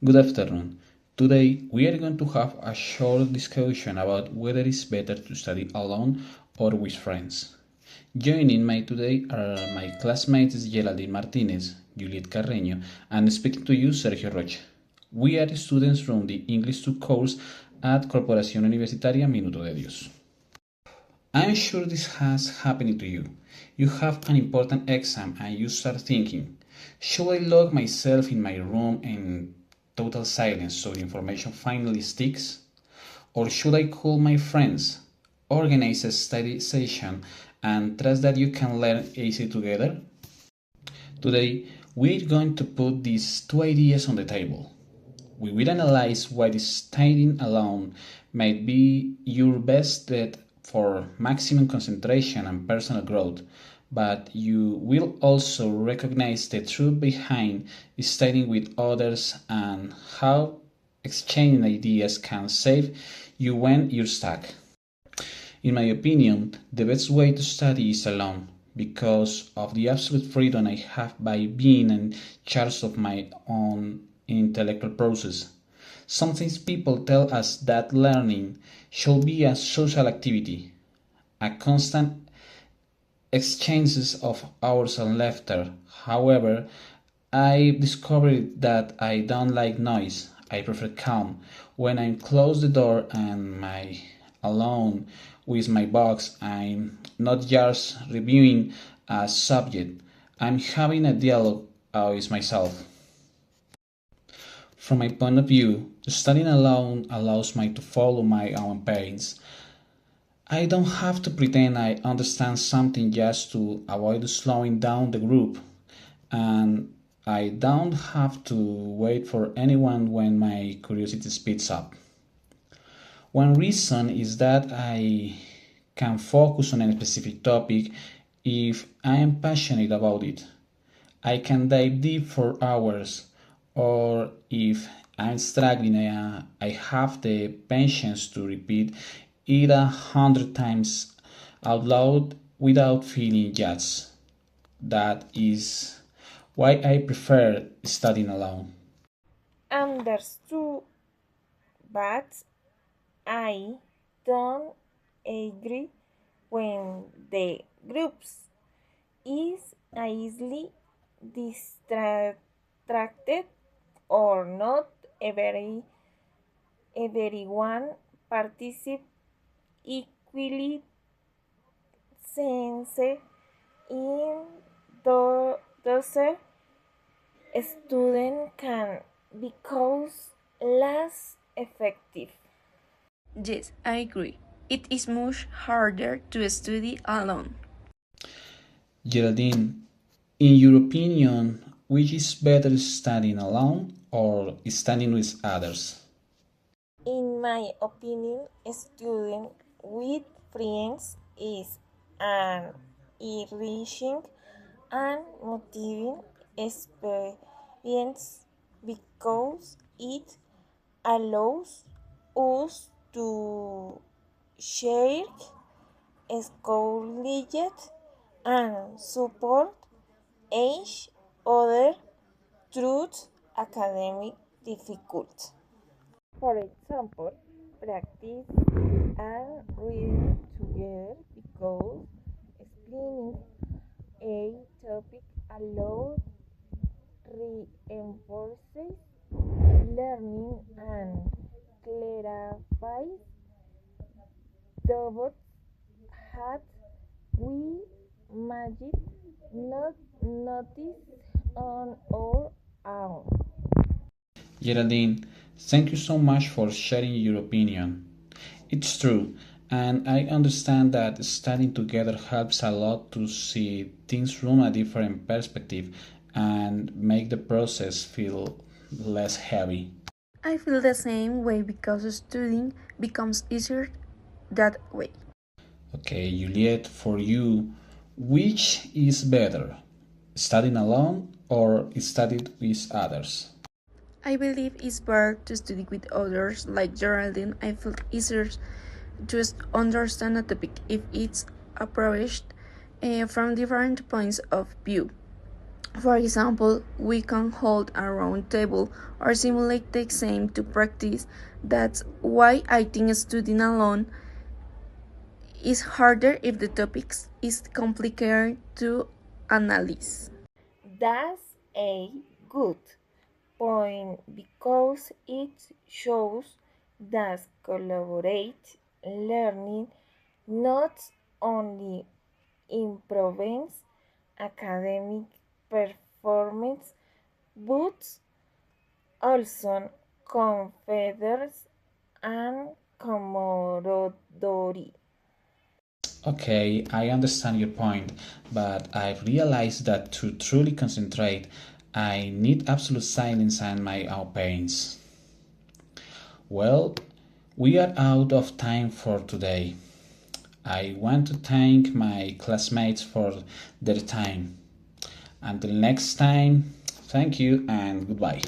Good afternoon. Today we are going to have a short discussion about whether it's better to study alone or with friends. Joining me today are my classmates Geraldine Martinez, Juliet Carreño, and speaking to you, Sergio Rocha. We are students from the English 2 course at Corporación Universitaria Minuto de Dios. I'm sure this has happened to you. You have an important exam and you start thinking, should I lock myself in my room in total silence so the information finally sticks? Or should I call my friends, organize a study session, and trust that you can learn easy together? Today, we're going to put these two ideas on the table. We will analyze why studying alone might be your best bet for maximum concentration and personal growth, but you will also recognize the truth behind studying with others and how exchanging ideas can save you when you're stuck. In my opinion, the best way to study is alone because of the absolute freedom I have by being in charge of my own intellectual process. Sometimes people tell us that learning should be a social activity, a constant exchanges of hours and laughter. However, I discovered that I don't like noise. I prefer calm. When I close the door and I'm alone with my box, I'm not just reviewing a subject. I'm having a dialogue with myself. From my point of view, studying alone allows me to follow my own pace. I don't have to pretend I understand something just to avoid slowing down the group, and I don't have to wait for anyone when my curiosity speeds up. One reason is that I can focus on a specific topic if I am passionate about it. I can dive deep for hours, or if I'm struggling, I have the patience to repeat it 100 times out loud without feeling judged. That is why I prefer studying alone. Understood, but I don't agree when the groups is easily distracted or not everyone participates equally since in those student can become less effective. Yes, I agree. It is much harder to study alone. Geraldine, in your opinion, which is better, studying alone or studying with others? In my opinion, studying with friends is an enriching and motivating experience because it allows us to share knowledge and support each other through academic difficulties. For example, practice and reading together because explaining a topic alone reinforces learning and clarifies doubts that we might not notice on our own. Geraldine, thank you so much for sharing your opinion. It's true, and I understand that studying together helps a lot to see things from a different perspective and make the process feel less heavy. I feel the same way because studying becomes easier that way. Okay, Juliet, for you, which is better, studying alone or studying with others? I believe it's better to study with others like Geraldine. I feel easier to understand a topic if it's approached from different points of view. For example, we can hold a round table or simulate the exam to practice. That's why I think studying alone is harder if the topic is complicated to analyze. That's a good point because it shows that collaborate learning not only improves academic performance but also confederates and camaraderie. Okay, I understand your point, but I've realized that to truly concentrate, I need absolute silence and my own pains. Well, we are out of time for today. I want to thank my classmates for their time. Until next time, thank you and goodbye.